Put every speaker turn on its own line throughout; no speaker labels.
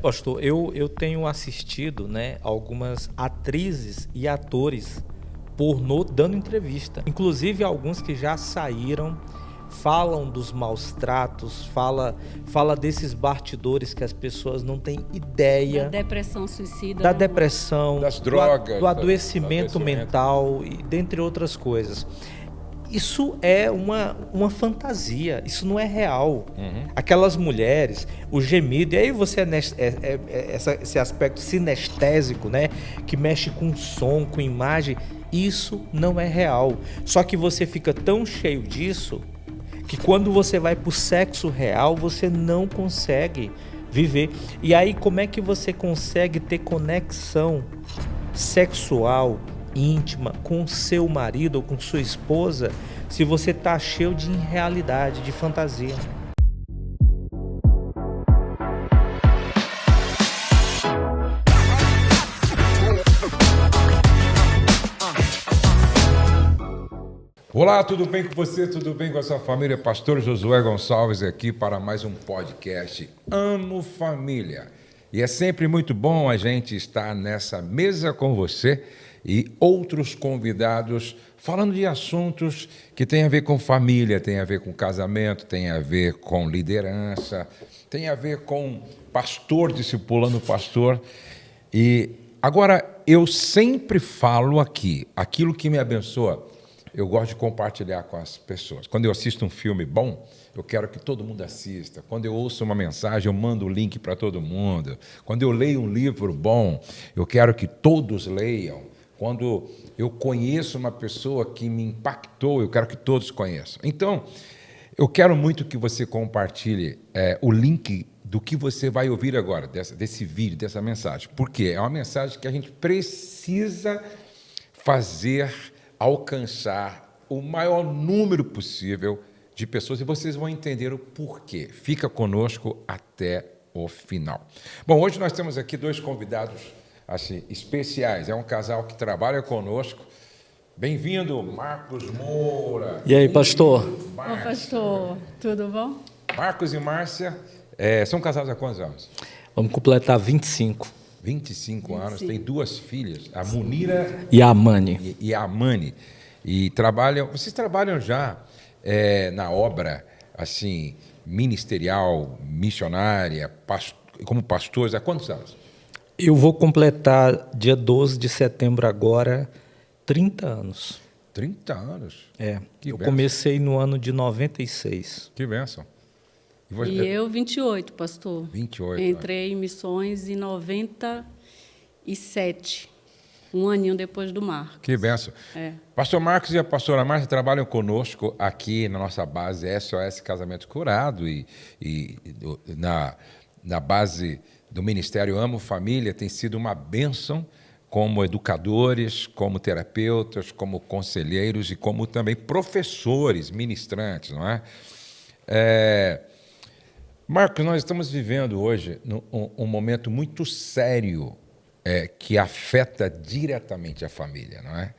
Pastor, eu tenho assistido, né, algumas atrizes e atores pornô dando entrevista. Inclusive alguns que já saíram, falam dos maus tratos, fala desses bastidores que as pessoas não têm ideia.
Da depressão suicida.
Da
né,
depressão,
das drogas,
do adoecimento mental e dentre outras coisas. Isso é uma fantasia, isso não é real. Aquelas mulheres, o gemido, e aí você esse aspecto sinestésico, né, que mexe com som, com imagem, isso não é real. Só que você fica tão cheio disso que quando você vai pro sexo real, você não consegue viver. E aí como é que você consegue ter conexão sexual íntima com seu marido ou com sua esposa se você está cheio de irrealidade, de fantasia?
Olá, tudo bem com você? Tudo bem com a sua família? Pastor Josué Gonçalves aqui para mais um podcast Amo Família. E é sempre muito bom a gente estar nessa mesa com você e outros convidados falando de assuntos que têm a ver com família, têm a ver com casamento, têm a ver com liderança, têm a ver com pastor discipulando pastor. E agora, eu sempre falo aqui, aquilo que me abençoa, eu gosto de compartilhar com as pessoas. Quando eu assisto um filme bom, eu quero que todo mundo assista. Quando eu ouço uma mensagem, eu mando o link para todo mundo. Quando eu leio um livro bom, eu quero que todos leiam. Quando eu conheço uma pessoa que me impactou, eu quero que todos conheçam. Então, eu quero muito que você compartilhe o link do que você vai ouvir agora, desse vídeo, dessa mensagem. Porque é uma mensagem que a gente precisa fazer alcançar o maior número possível de pessoas, e vocês vão entender o porquê. Fica conosco até o final. Bom, hoje nós temos aqui dois convidados assim, especiais. É um casal que trabalha conosco. Bem-vindo, Marcos Moura.
E aí, pastor?
Ô, pastor, tudo bom?
Marcos e Márcia são casados há quantos anos?
Vamos completar 25.
25 anos, tem duas filhas, a Munira
e a Amani.
E a Amani. E vocês trabalham já na obra assim ministerial, missionária, como pastores há quantos anos?
Eu vou completar dia 12 de setembro agora 30 anos.
30 anos?
Eu comecei no ano de 96.
Que bênção.
E eu, 28, pastor.
28.
Entrei em missões em 97, um aninho depois do Marcos.
Que bênção. Pastor Marcos e a pastora Márcia trabalham conosco aqui na nossa base SOS Casamento Curado e na base do Ministério Amo Família tem sido uma bênção como educadores, como terapeutas, como conselheiros e como também professores, ministrantes, não é? Marcos, nós estamos vivendo hoje um momento muito sério que afeta diretamente a família, não é?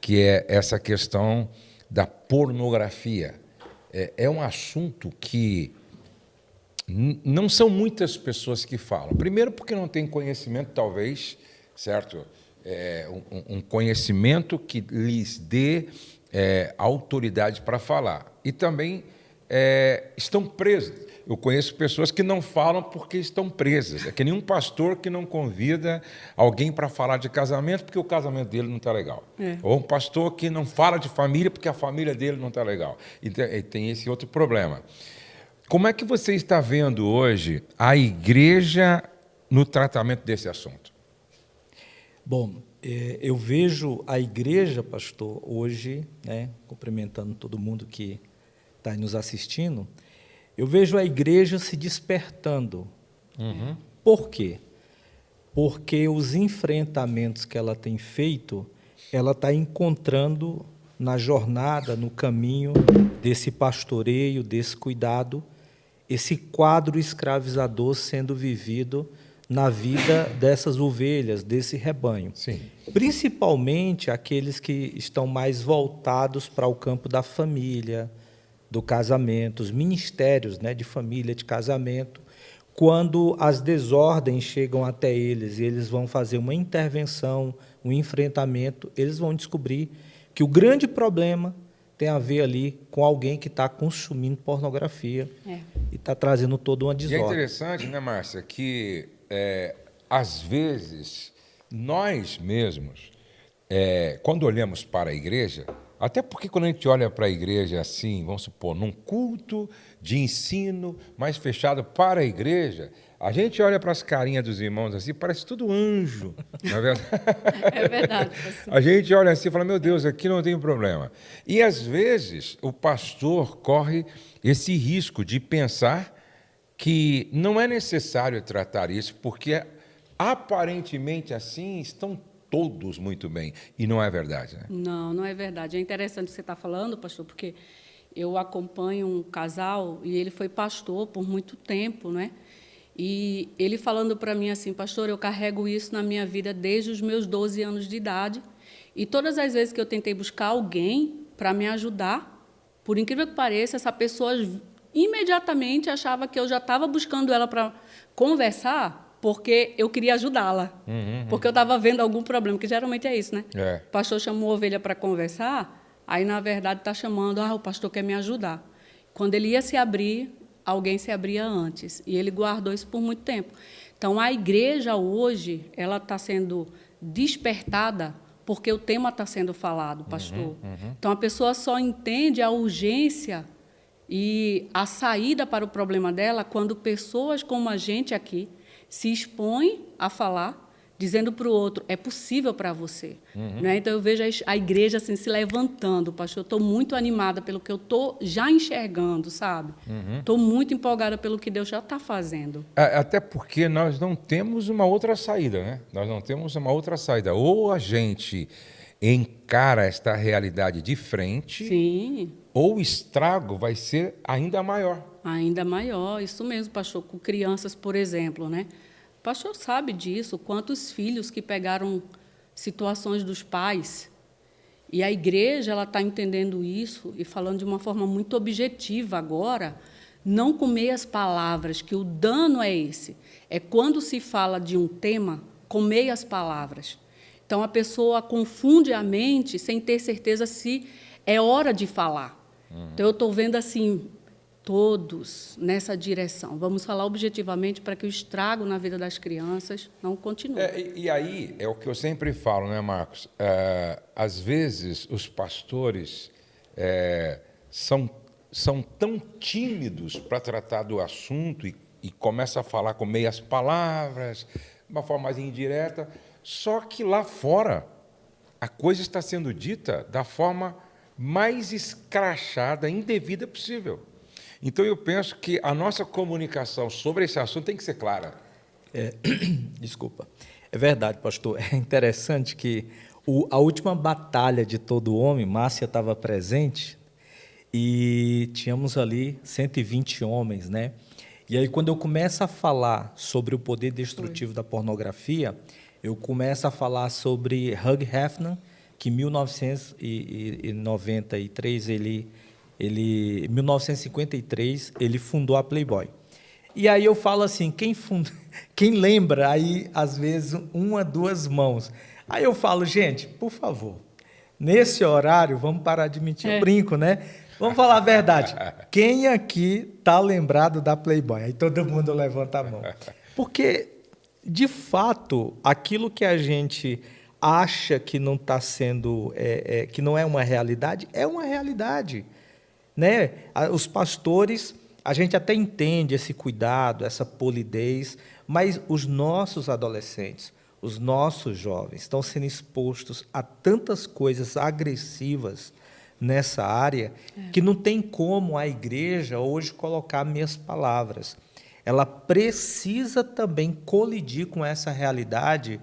Que é essa questão da pornografia. É um assunto que não são muitas pessoas que falam. Primeiro porque não tem conhecimento, talvez, certo? Um conhecimento que lhes dê autoridade para falar. E também estão presos. Eu conheço pessoas que não falam porque estão presas. É que nenhum pastor que não convida alguém para falar de casamento porque o casamento dele não está legal. Ou um pastor que não fala de família porque a família dele não está legal. E tem esse outro problema. Como é que você está vendo hoje a igreja no tratamento desse assunto?
Bom, eu vejo a igreja, pastor, hoje, né, cumprimentando todo mundo que está nos assistindo, eu vejo a igreja se despertando. Por quê? Porque os enfrentamentos que ela tem feito, ela está encontrando na jornada, no caminho desse pastoreio, desse cuidado, esse quadro escravizador sendo vivido na vida dessas ovelhas, desse rebanho.
Sim.
Principalmente aqueles que estão mais voltados para o campo da família, do casamento, os ministérios, né, de família, de casamento, quando as desordens chegam até eles e eles vão fazer uma intervenção, um enfrentamento, eles vão descobrir que o grande problema tem a ver ali com alguém que está consumindo pornografia e está trazendo toda uma desordem.
E é interessante, né, Márcia, que às vezes nós mesmos, quando olhamos para a igreja, até porque quando a gente olha para a igreja assim, vamos supor, num culto de ensino mais fechado para a igreja, a gente olha para as carinhas dos irmãos assim, parece tudo anjo, não é verdade?
É verdade.
A gente olha assim e fala, meu Deus, aqui não tem problema. E às vezes o pastor corre esse risco de pensar que não é necessário tratar isso, porque aparentemente assim estão todos muito bem. E não é verdade, né?
Não, não é verdade. É interessante o que você está falando, pastor, porque eu acompanho um casal e ele foi pastor por muito tempo, né? E ele falando para mim assim, pastor, eu carrego isso na minha vida desde os meus 12 anos de idade. E todas as vezes que eu tentei buscar alguém para me ajudar, por incrível que pareça, essa pessoa imediatamente achava que eu já estava buscando ela para conversar porque eu queria ajudá-la, porque eu estava vendo algum problema, que geralmente é isso, né? O pastor chamou a ovelha para conversar, aí, na verdade, está chamando, o pastor quer me ajudar. Quando ele ia se abrir, alguém se abria antes, e ele guardou isso por muito tempo. Então, a igreja hoje, ela está sendo despertada porque o tema está sendo falado, pastor. Então, a pessoa só entende a urgência e a saída para o problema dela quando pessoas como a gente aqui se expõe a falar, dizendo para o outro, é possível para você. Né? Então, eu vejo a igreja assim, se levantando, pastor. Eu estou muito animada pelo que eu estou já enxergando, sabe? Estou muito empolgada pelo que Deus já está fazendo.
Até porque nós não temos uma outra saída, né? Nós não temos uma outra saída. Ou a gente encara esta realidade de frente,
Sim.
Ou o estrago vai ser ainda maior.
Ainda maior, isso mesmo, pastor, com crianças, por exemplo, né? O pastor sabe disso, quantos filhos que pegaram situações dos pais. E a igreja ela está entendendo isso e falando de uma forma muito objetiva agora, não com meias palavras, que o dano é esse. É quando se fala de um tema com meias palavras. Então, a pessoa confunde a mente sem ter certeza se é hora de falar. Então, eu estou vendo assim, todos nessa direção. Vamos falar objetivamente para que o estrago na vida das crianças não continue.
E aí, é o que eu sempre falo, né, Marcos? Às vezes, os pastores são tão tímidos para tratar do assunto e começam a falar com meias palavras, de uma forma mais indireta, só que lá fora a coisa está sendo dita da forma mais escrachada, indevida possível. Então, eu penso que a nossa comunicação sobre esse assunto tem que ser clara.
Desculpa. É verdade, pastor. É interessante que a última batalha de todo homem, Márcia estava presente, e tínhamos ali 120 homens, né? E aí, quando eu começo a falar sobre o poder destrutivo da pornografia, eu começo a falar sobre Hugh Hefner, que em 1993, 1953, ele fundou a Playboy. E aí eu falo assim, quem lembra, aí às vezes uma, duas mãos. Aí eu falo, gente, por favor, nesse horário, vamos parar de mentir, eu brinco, né? Vamos falar a verdade. Quem aqui está lembrado da Playboy? Aí todo mundo levanta a mão. Porque, de fato, aquilo que a gente acha que não está sendo, que não é uma realidade, é uma realidade. Né? Os pastores, a gente até entende esse cuidado, essa polidez, mas os nossos adolescentes, os nossos jovens estão sendo expostos a tantas coisas agressivas nessa área que não tem como a igreja hoje colocar minhas palavras. Ela precisa também colidir com essa realidade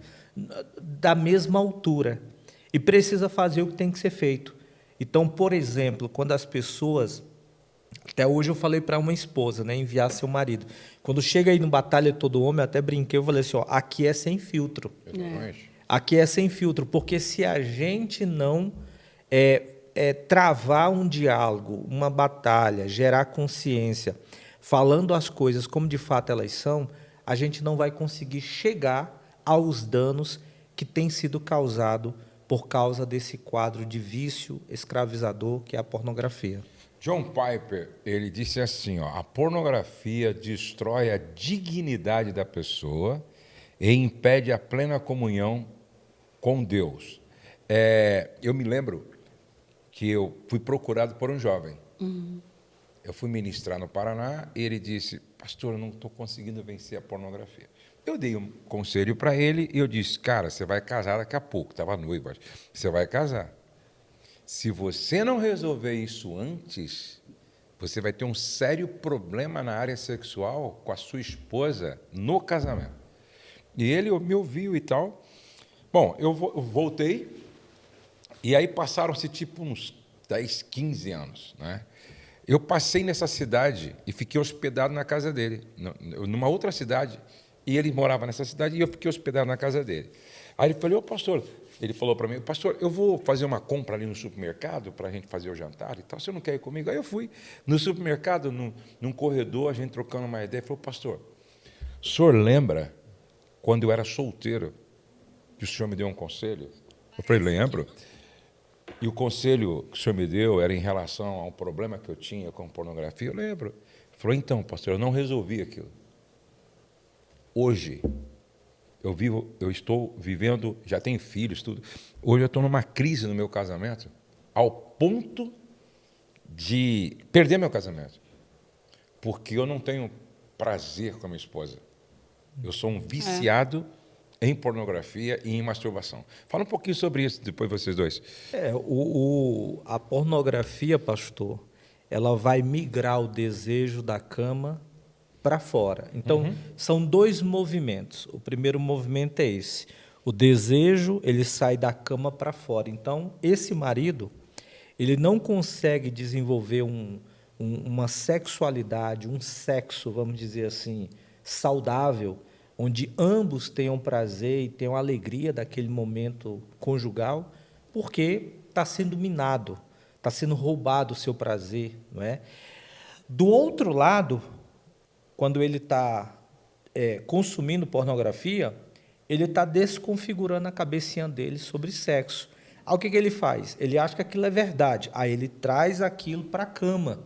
da mesma altura e precisa fazer o que tem que ser feito. Então, por exemplo, quando as pessoas... Até hoje eu falei para uma esposa, né, enviar seu marido. Quando chega aí no Batalha de Todo Homem, eu até brinquei, eu falei assim, aqui é sem filtro. Aqui é sem filtro, porque se a gente não travar um diálogo, uma batalha, gerar consciência, falando as coisas como de fato elas são, a gente não vai conseguir chegar aos danos que têm sido causados por causa desse quadro de vício escravizador que é a pornografia.
John Piper, ele disse assim, a pornografia destrói a dignidade da pessoa e impede a plena comunhão com Deus. Eu me lembro que eu fui procurado por um jovem. Eu fui ministrar no Paraná e ele disse, pastor, eu não estou conseguindo vencer a pornografia. Eu dei um conselho para ele e eu disse, cara, você vai casar daqui a pouco, estava noivo, você vai casar. Se você não resolver isso antes, você vai ter um sério problema na área sexual com a sua esposa no casamento. E ele me ouviu e tal. Bom, eu voltei e aí passaram-se tipo uns 10, 15 anos, né? Eu passei nessa cidade e fiquei hospedado na casa dele, numa outra cidade, e ele morava nessa cidade e eu fiquei hospedado na casa dele. Aí ele falou, pastor, ele falou para mim, pastor, eu vou fazer uma compra ali no supermercado para a gente fazer o jantar e tal, você não quer ir comigo? Aí eu fui no supermercado, num corredor, a gente trocando uma ideia, ele falou, pastor, o senhor lembra quando eu era solteiro que o senhor me deu um conselho? Eu falei, lembro. E o conselho que o senhor me deu era em relação a um problema que eu tinha com pornografia? Eu lembro. Ele falou, então, pastor, eu não resolvi aquilo. Hoje, eu estou vivendo, já tenho filhos, tudo. Hoje eu estou numa crise no meu casamento, ao ponto de perder meu casamento. Porque eu não tenho prazer com a minha esposa. Eu sou um viciado em pornografia e em masturbação. Fala um pouquinho sobre isso, depois vocês dois.
A pornografia, pastor, ela vai migrar o desejo da cama para fora. Então, são dois movimentos. O primeiro movimento é esse. O desejo, ele sai da cama para fora. Então, esse marido, ele não consegue desenvolver uma sexualidade, um sexo, vamos dizer assim, saudável, onde ambos tenham prazer e tenham alegria daquele momento conjugal, porque está sendo minado, está sendo roubado o seu prazer, não é? Do outro lado, quando ele está consumindo pornografia, ele está desconfigurando a cabecinha dele sobre sexo. Aí o que ele faz? Ele acha que aquilo é verdade. Aí ele traz aquilo para a cama,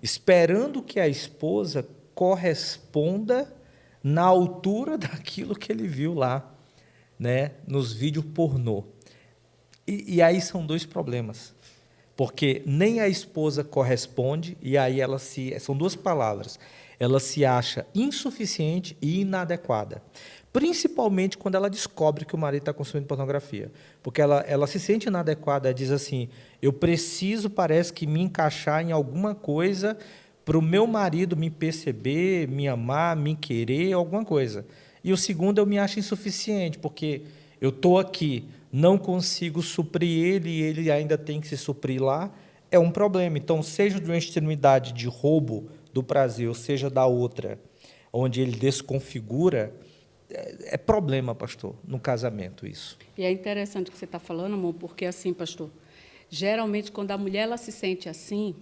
esperando que a esposa corresponda na altura daquilo que ele viu lá, né, nos vídeos pornô. E aí são dois problemas. Porque nem a esposa corresponde, e aí são duas palavras. Ela se acha insuficiente e inadequada. Principalmente quando ela descobre que o marido está consumindo pornografia. Porque ela se sente inadequada, diz assim, eu preciso, parece que, me encaixar em alguma coisa para o meu marido me perceber, me amar, me querer, alguma coisa. E o segundo, eu me acho insuficiente, porque eu estou aqui, não consigo suprir ele e ele ainda tem que se suprir lá, é um problema. Então, seja de uma extremidade de roubo do prazer, ou seja da outra, onde ele desconfigura, é problema, pastor, no casamento isso.
E é interessante o que você está falando, amor, porque assim, pastor, geralmente quando a mulher ela se sente assim,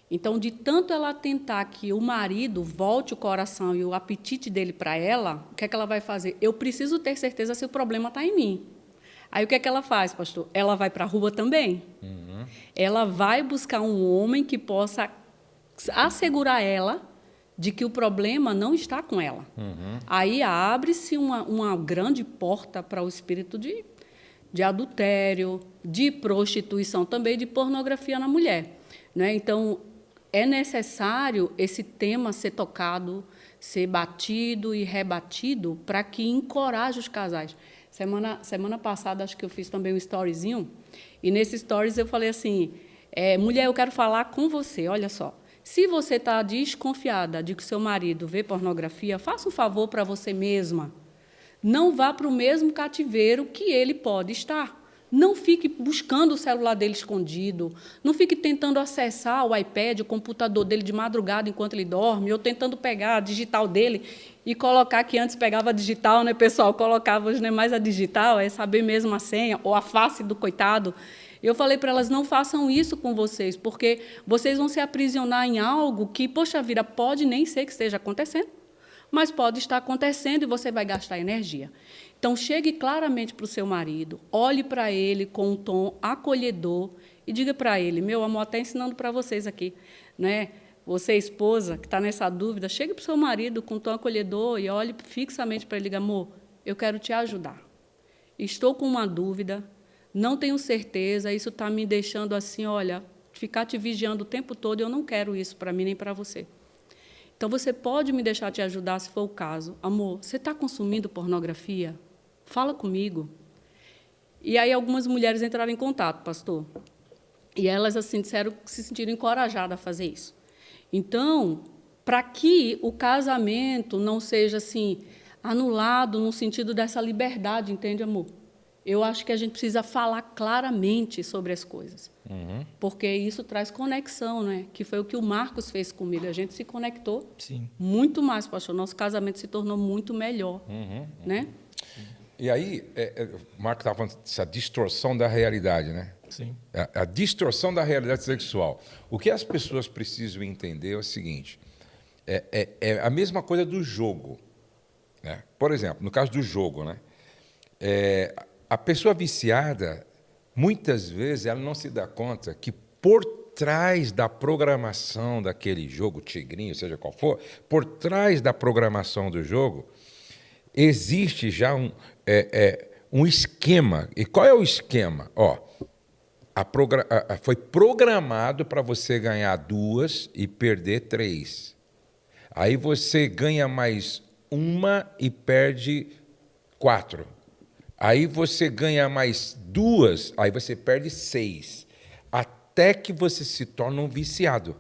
então, de tanto ela tentar que o marido volte o coração e o apetite dele para ela, o que é que ela vai fazer? Eu preciso ter certeza se o problema está em mim. Aí, o que é que ela faz, pastor? Ela vai para a rua também. Ela vai buscar um homem que possa assegurar ela de que o problema não está com ela. Aí abre-se uma grande porta para o espírito de adultério, de prostituição, também de pornografia na mulher, né? Então, é necessário esse tema ser tocado, ser batido e rebatido para que encoraje os casais. Semana passada, acho que eu fiz também um storyzinho, e nesse stories eu falei assim, mulher, eu quero falar com você, olha só, se você está desconfiada de que seu marido vê pornografia, faça um favor para você mesma, não vá para o mesmo cativeiro que ele pode estar. Não fique buscando o celular dele escondido, não fique tentando acessar o iPad, o computador dele de madrugada enquanto ele dorme, ou tentando pegar a digital dele e colocar, que antes pegava a digital, né, pessoal? Colocava hoje, né, mais a digital, é saber mesmo a senha, ou a face do coitado. Eu falei para elas, não façam isso com vocês, porque vocês vão se aprisionar em algo que, poxa vida, pode nem ser que esteja acontecendo, mas pode estar acontecendo e você vai gastar energia. Então, chegue claramente para o seu marido, olhe para ele com um tom acolhedor e diga para ele, meu amor, até ensinando para vocês aqui, né? Você, esposa, que está nessa dúvida, chegue para o seu marido com um tom acolhedor e olhe fixamente para ele e diga, amor, eu quero te ajudar. Estou com uma dúvida, não tenho certeza, isso está me deixando assim, olha, ficar te vigiando o tempo todo, eu não quero isso para mim nem para você. Então, você pode me deixar te ajudar, se for o caso. Amor, você está consumindo pornografia? Fala comigo. E aí, algumas mulheres entraram em contato, pastor. E elas, assim, disseram que se sentiram encorajadas a fazer isso. Então, para que o casamento não seja, assim, anulado no sentido dessa liberdade, entende, amor? Eu acho que a gente precisa falar claramente sobre as coisas. Porque isso traz conexão, né? Que foi o que o Marcos fez comigo. A gente se conectou muito mais, pastor. Nosso casamento se tornou muito melhor. Né?
E aí, o Marcos estava falando dessa distorção da realidade, né?
Sim.
A distorção da realidade sexual. O que as pessoas precisam entender é o seguinte, é a mesma coisa do jogo. Né? Por exemplo, no caso do jogo, né? A pessoa viciada, muitas vezes, ela não se dá conta que por trás da programação daquele jogo, tigrinho, seja qual for, por trás da programação do jogo, existe já um esquema. E qual é o esquema? Foi programado para você ganhar 2 e perder 3. Aí você ganha mais 1 e perde 4. Aí você ganha mais 2, aí você perde 6, até que você se torna um viciado,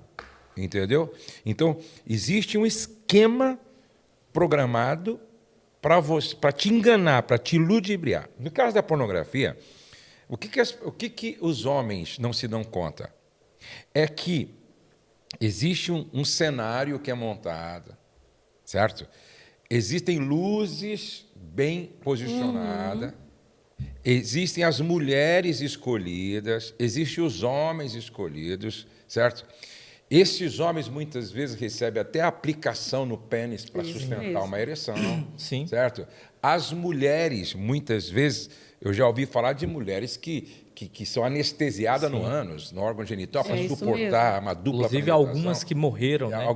entendeu? Então, existe um esquema programado para te enganar, para te ludibriar. No caso da pornografia, o que os homens não se dão conta? É que existe um cenário que é montado, certo? Existem luzes bem posicionadas, existem as mulheres escolhidas, existem os homens escolhidos, certo? Esses homens, muitas vezes, recebem até aplicação no pênis para sustentar uma ereção, certo? As mulheres, muitas vezes, eu já ouvi falar de mulheres que são anestesiadas no ânus, no órgão genital, para suportar uma dupla
Inclusive, algumas que morreram, né?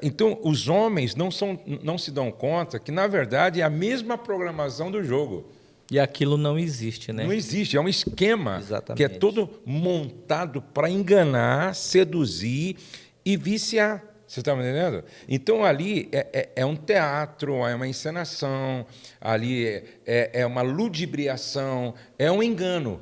Então, os homens não se dão conta que, na verdade, é a mesma programação do jogo.
E aquilo não existe, né?
Não existe, é um esquema que é todo montado para enganar, seduzir e viciar. Você está me entendendo? Então, ali é um teatro, é uma encenação, ali é uma ludibriação, é um engano.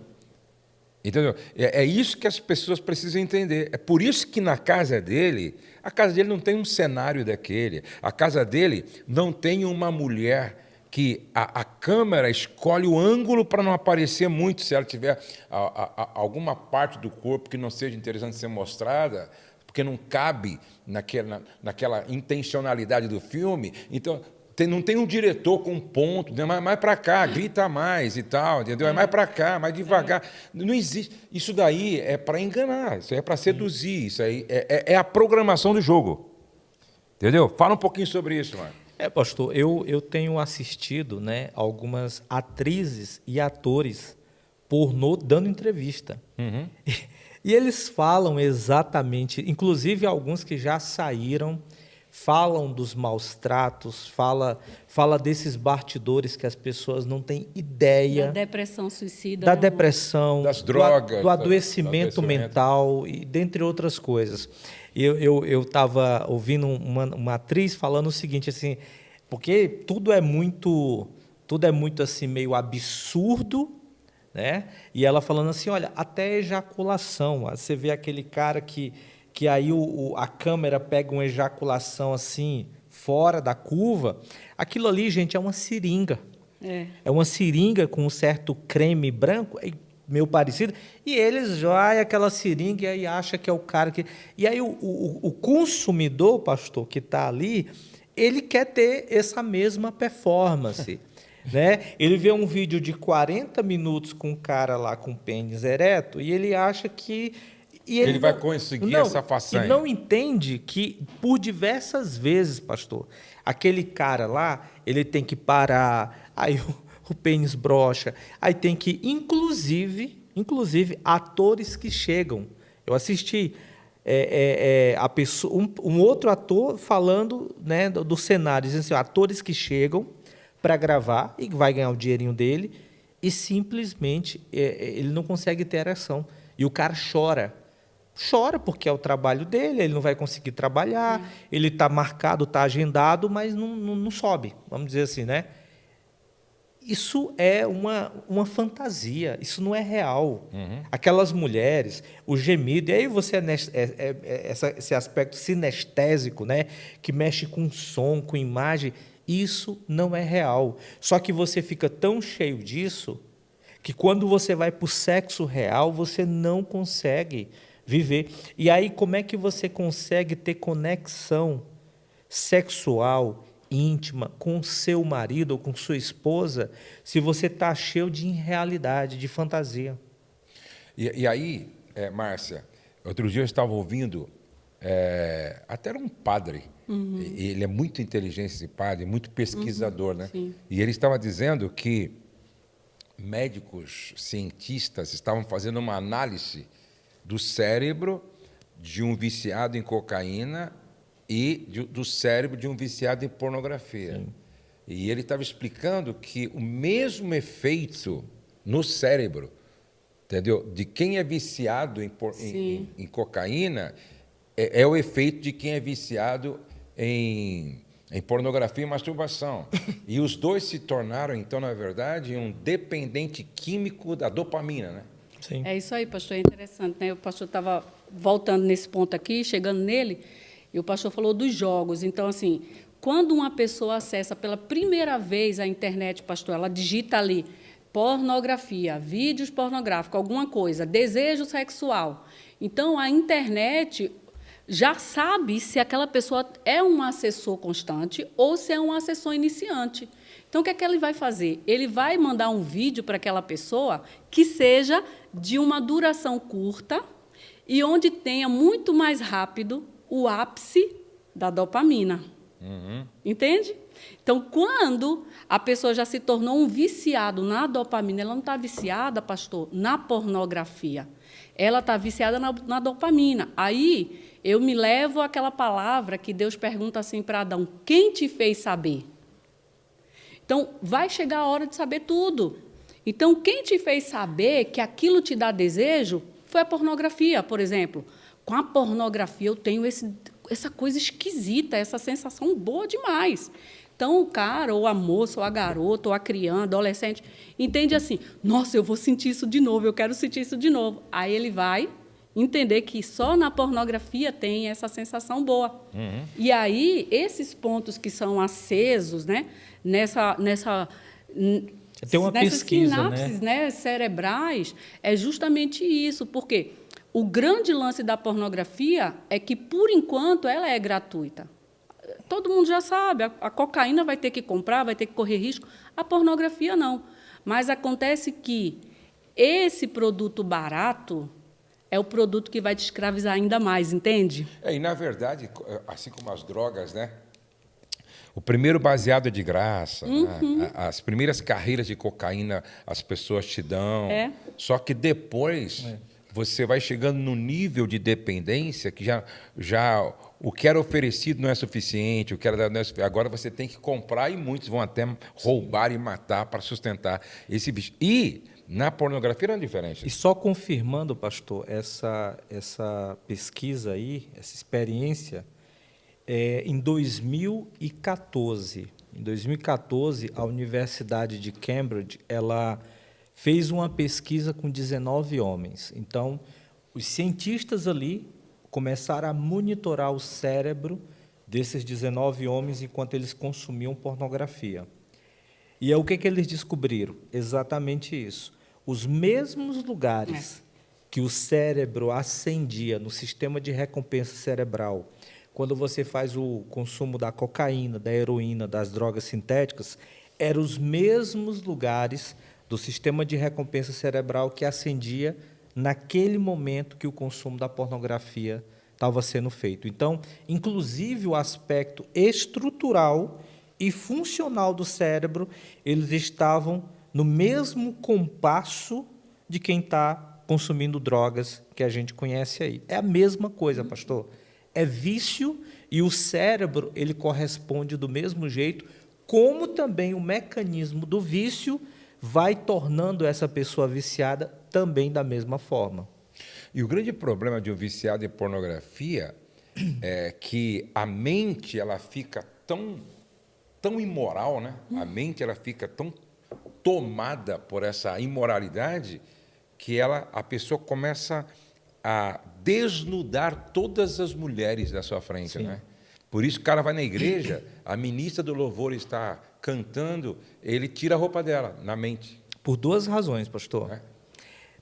Entendeu? É isso que as pessoas precisam entender. É por isso que na casa dele, a casa dele não tem um cenário daquele. A casa dele não tem uma mulher que a câmera escolhe o ângulo para não aparecer muito, se ela tiver alguma parte do corpo que não seja interessante ser mostrada, porque não cabe naquela intencionalidade do filme. Então, não tem um diretor com um ponto, mais para cá, grita mais e tal, entendeu? É mais para cá, mais devagar. Não existe. Isso daí é para enganar, isso aí é para seduzir, isso aí é a programação do jogo. Entendeu? Fala um pouquinho sobre isso, Marcos.
Pastor, eu tenho assistido, né, algumas atrizes e atores pornô dando entrevista. E eles falam exatamente, inclusive alguns que já saíram, falam dos maus tratos, fala desses bastidores que as pessoas não têm ideia.
Da depressão suicida.
Da depressão,
das drogas,
do adoecimento mental e dentre outras coisas. Eu estava ouvindo uma atriz falando o seguinte, assim, porque tudo é muito assim, meio absurdo, né? E ela falando assim, olha, até ejaculação. Você vê aquele cara que aí a câmera pega uma ejaculação assim, fora da curva. Aquilo ali, gente, é uma seringa. É uma seringa com um certo creme branco, meio parecido, e eles joem aquela seringa e aí acha que é o cara que... E aí o consumidor, pastor, que está ali, ele quer ter essa mesma performance. né? Ele vê um vídeo de 40 minutos com um cara lá com pênis ereto e ele acha que... E
ele vai conseguir essa façanha.
Ele não entende que, por diversas vezes, pastor, aquele cara lá, ele tem que parar, aí o pênis brocha, aí tem que, inclusive, atores que chegam. Eu assisti a pessoa, um outro ator falando, né, do cenário, dizendo assim, atores que chegam para gravar e vai ganhar o dinheirinho dele e simplesmente ele não consegue ter ereção. E o cara chora. Chora porque é o trabalho dele, ele não vai conseguir trabalhar, ele está marcado, está agendado, mas não sobe, vamos dizer assim, né? Isso é uma fantasia, isso não é real. Aquelas mulheres, o gemido, e aí você esse aspecto sinestésico, né, que mexe com som, com imagem, isso não é real. Só que você fica tão cheio disso que quando você vai para o sexo real, você não consegue viver. E aí, como é que você consegue ter conexão sexual, íntima, com seu marido ou com sua esposa, se você está cheio de irrealidade, de fantasia?
E aí, Márcia, outro dia eu estava ouvindo, até era um padre, ele é muito inteligente, esse padre, muito pesquisador, né?
Sim.
E ele estava dizendo que médicos, cientistas estavam fazendo uma análise do cérebro de um viciado em cocaína e do cérebro de um viciado em pornografia. Sim. E ele estava explicando que o mesmo efeito no cérebro, entendeu? De quem é viciado em cocaína é o efeito de quem é viciado em pornografia e masturbação. E os dois se tornaram, então, na verdade, um dependente químico da dopamina, né?
Sim. É isso aí, pastor, é interessante, né? O pastor estava voltando nesse ponto aqui, chegando nele, e o pastor falou dos jogos. Então, assim, quando uma pessoa acessa pela primeira vez a internet, pastor, ela digita ali pornografia, vídeos pornográficos, alguma coisa, desejo sexual. Então, a internet já sabe se aquela pessoa é um assessor constante ou se é um assessor iniciante. Então, o que é que ele vai fazer? Ele vai mandar um vídeo para aquela pessoa que seja de uma duração curta e onde tenha muito mais rápido o ápice da dopamina. Entende? Então, quando a pessoa já se tornou um viciado na dopamina, ela não está viciada, pastor, na pornografia. Ela está viciada na dopamina. Aí, eu me levo àquela palavra que Deus pergunta assim para Adão, quem te fez saber? Então, vai chegar a hora de saber tudo. Então, quem te fez saber que aquilo te dá desejo foi a pornografia, por exemplo. Com a pornografia, eu tenho essa coisa esquisita, essa sensação boa demais. Então, o cara, ou a moça, ou a garota, ou a criança, adolescente, entende assim, nossa, eu vou sentir isso de novo, eu quero sentir isso de novo. Aí ele vai entender que só na pornografia tem essa sensação boa. E aí, esses pontos que são acesos, né,
tem uma
nessas
pesquisa,
sinapses, né, cerebrais, é justamente isso, porque o grande lance da pornografia é que, por enquanto, ela é gratuita. Todo mundo já sabe, a cocaína vai ter que comprar, vai ter que correr risco, a pornografia não. Mas acontece que esse produto barato é o produto que vai te escravizar ainda mais, entende?
E, na verdade, assim como as drogas, né? O primeiro baseado é de graça, né? As primeiras carreiras de cocaína as pessoas te dão. Só que depois você vai chegando num nível de dependência que já o que era oferecido não é suficiente, agora você tem que comprar e muitos vão até roubar e matar para sustentar esse bicho. E na pornografia não é diferente.
E só confirmando, pastor, essa pesquisa aí, essa experiência, em 2014, a Universidade de Cambridge, ela fez uma pesquisa com 19 homens. Então, os cientistas ali começaram a monitorar o cérebro desses 19 homens enquanto eles consumiam pornografia. E é o que eles descobriram? Exatamente isso. Os mesmos lugares que o cérebro acendia no sistema de recompensa cerebral, quando você faz o consumo da cocaína, da heroína, das drogas sintéticas, eram os mesmos lugares do sistema de recompensa cerebral que acendia naquele momento que o consumo da pornografia estava sendo feito. Então, inclusive o aspecto estrutural e funcional do cérebro, eles estavam no mesmo compasso de quem está consumindo drogas que a gente conhece aí. É a mesma coisa, pastor. É vício e o cérebro ele corresponde do mesmo jeito, como também o mecanismo do vício vai tornando essa pessoa viciada também da mesma forma.
E o grande problema de um viciado em pornografia é que a mente ela fica tão imoral, né? A mente ela fica tão tomada por essa imoralidade que a pessoa começa a desnudar todas as mulheres da sua frente,
Sim.
né? Por isso o cara vai na igreja, a ministra do louvor está cantando, ele tira a roupa dela, na mente.
Por duas razões, pastor.
É.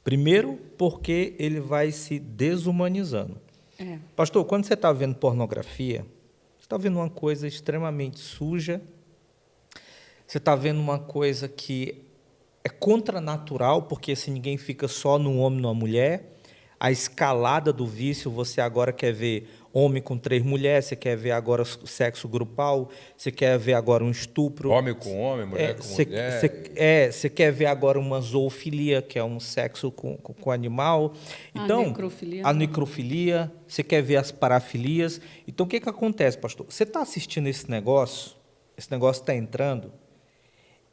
Primeiro, porque ele vai se desumanizando.
É.
Pastor, quando você está vendo pornografia, você está vendo uma coisa extremamente suja, você está vendo uma coisa que é contranatural, porque se ninguém fica só num homem e numa mulher, a escalada do vício, você agora quer ver homem com 3 mulheres, você quer ver agora sexo grupal, você quer ver agora um estupro.
Homem com homem, mulher com mulher.
Você quer ver agora uma zoofilia, que é um sexo com animal. Então, a necrofilia, você quer ver as parafilias. Então, o que acontece, pastor? Você está assistindo esse negócio está entrando,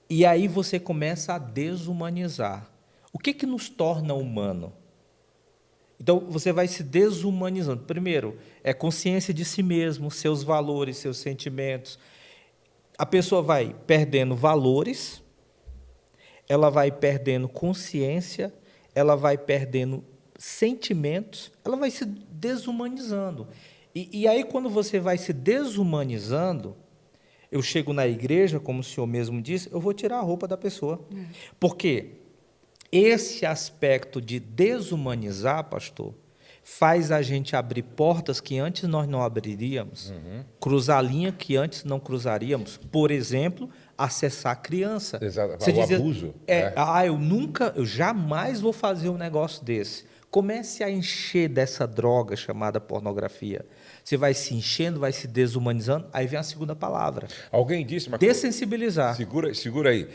e aí você começa a desumanizar. O que nos torna humano? Então, você vai se desumanizando. Primeiro, é consciência de si mesmo, seus valores, seus sentimentos. A pessoa vai perdendo valores, ela vai perdendo consciência, ela vai perdendo sentimentos, ela vai se desumanizando. E aí, quando você vai se desumanizando, eu chego na igreja, como o senhor mesmo disse, eu vou tirar a roupa da pessoa. Por quê? Esse aspecto de desumanizar, pastor, faz a gente abrir portas que antes nós não abriríamos, cruzar linha que antes não cruzaríamos. Por exemplo, acessar a criança.
Exato.
Você diz,
abuso.
eu jamais vou fazer um negócio desse. Comece a encher dessa droga chamada pornografia. Você vai se enchendo, vai se desumanizando, aí vem a segunda palavra.
Alguém disse...
Dessensibilizar.
Segura aí.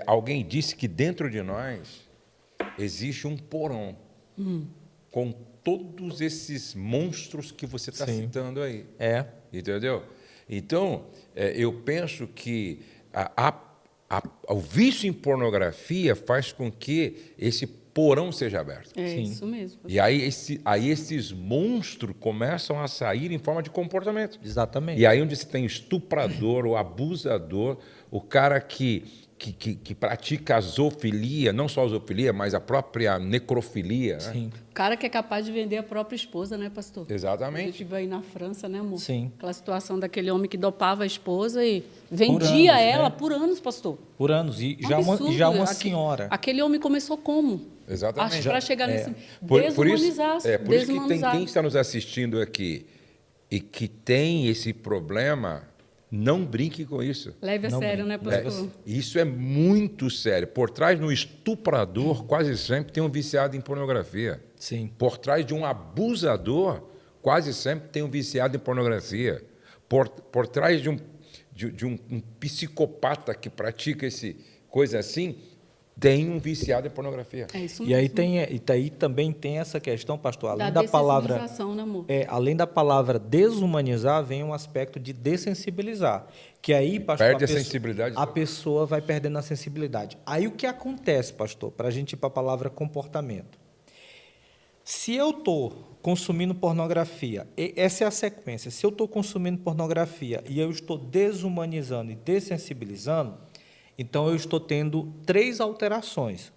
Alguém disse que dentro de nós existe um porão com todos esses monstros que você está citando aí. Entendeu? Então, eu penso que o vício em pornografia faz com que esse porão seja aberto.
Isso mesmo.
E aí esses monstros começam a sair em forma de comportamento.
Exatamente.
E aí onde você tem estuprador, o abusador, o cara que pratica a zoofilia, não só a zoofilia, mas a própria necrofilia.
Sim.
Né?
O cara que é capaz de vender a própria esposa, né, pastor?
Exatamente.
A gente veio aí na França, né, amor?
Sim.
Aquela situação daquele homem que dopava a esposa e vendia
anos,
ela
né?
por anos, pastor.
Por anos. E
Absurdo.
já uma senhora.
Aquele homem começou como?
Exatamente.
Acho para chegar nesse...
Por
Desumanizar.
isso que quem está nos assistindo aqui e que tem esse problema, não brinque com isso.
Leve a sério, né, pastor?
Isso é muito sério. Por trás de um estuprador, quase sempre tem um viciado em pornografia.
Sim.
Por trás de um abusador, quase sempre tem um viciado em pornografia. Por trás de um psicopata que pratica coisa assim, tem um viciado em pornografia.
É isso mesmo.
E aí também tem essa questão, pastor, além da palavra,
né, amor?
além da palavra desumanizar, vem um aspecto de dessensibilizar, que aí, pastor,
perde a sensibilidade.
A pessoa vai perdendo a sensibilidade. Aí o que acontece, pastor, para a gente ir para a palavra comportamento? Se eu estou consumindo pornografia, essa é a sequência, se eu estou consumindo pornografia e eu estou desumanizando e dessensibilizando, então eu estou tendo 3 alterações.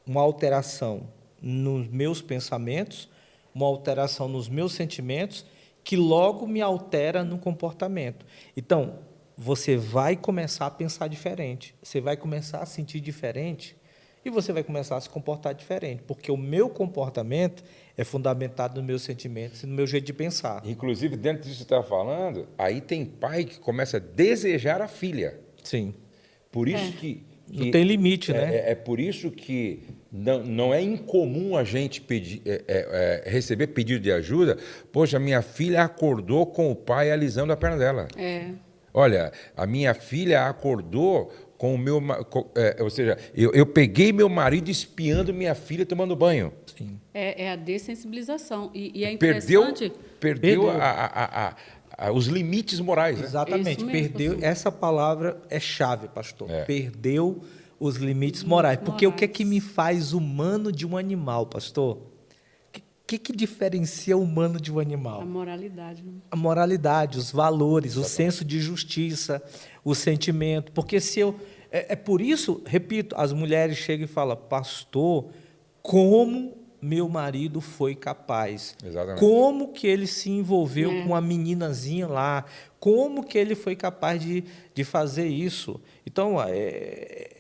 Uma alteração nos meus pensamentos, uma alteração nos meus sentimentos, que logo me altera no comportamento. Então, você vai começar a pensar diferente, você vai começar a sentir diferente e você vai começar a se comportar diferente, porque o meu comportamento é fundamentado nos meus sentimentos e no meu jeito de pensar.
Inclusive, dentro disso que você está falando, aí tem pai que começa a desejar a filha.
Sim.
Por isso que
não tem limite, né?
É por isso que não é incomum a gente receber pedido de ajuda. Poxa, minha filha acordou com o pai alisando a perna dela. Olha, a minha filha acordou com o meu... ou seja, eu peguei meu marido espiando minha filha tomando banho.
Sim.
É a dessensibilização. E é interessante...
Perdeu os limites morais. Né?
Exatamente.
Mesmo,
Perdeu.
pastor.
Essa palavra é chave, pastor. Perdeu os limites morais. Porque o que é que me faz humano de um animal, pastor? O que diferencia o humano de um animal?
A moralidade. Né?
A moralidade, os valores, o senso de justiça, o sentimento. Porque se eu... É por isso, repito, as mulheres chegam e falam, pastor, como meu marido foi capaz?
Exatamente.
Como que ele se envolveu com a meninazinha lá? Como que ele foi capaz de fazer isso? Então,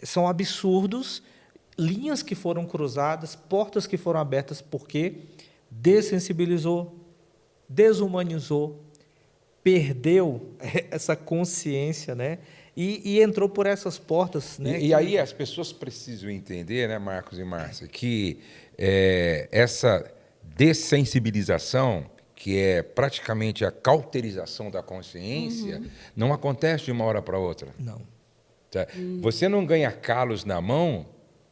são absurdos, linhas que foram cruzadas, portas que foram abertas, porque dessensibilizou, desumanizou, perdeu essa consciência, né? E entrou por essas portas. Né?
E aí as pessoas precisam entender, né, Marcos e Márcia, que essa dessensibilização, que é praticamente a cauterização da consciência, não acontece de uma hora para outra.
Não.
Tá? Você não ganha calos na mão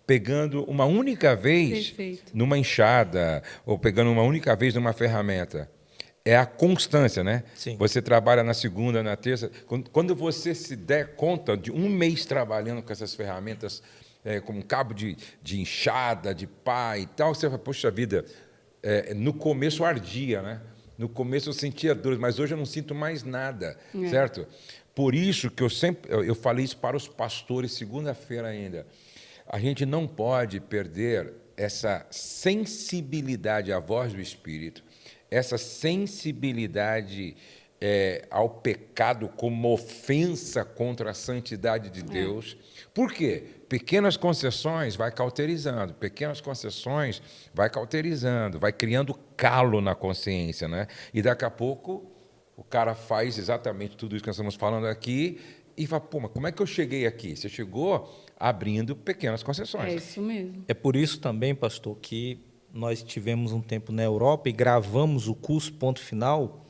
pegando uma única vez numa enxada ou pegando uma única vez numa ferramenta. É a constância, né?
Sim.
Você trabalha na segunda, na terça. Quando você se der conta de um mês trabalhando com essas ferramentas, como cabo de enxada, de pá e tal, você fala, poxa vida, no começo ardia, né? No começo eu sentia dores, mas hoje eu não sinto mais nada, certo? Por isso que eu falei isso para os pastores segunda-feira ainda. A gente não pode perder essa sensibilidade à voz do Espírito, essa sensibilidade ao pecado como ofensa contra a santidade de Deus. Por quê? Pequenas concessões vai cauterizando, vai criando calo na consciência, né? E daqui a pouco o cara faz exatamente tudo isso que nós estamos falando aqui e fala, pô, mas como é que eu cheguei aqui? Você chegou abrindo pequenas concessões.
É isso mesmo.
É por isso também, pastor, que nós tivemos um tempo na Europa e gravamos o curso Ponto Final.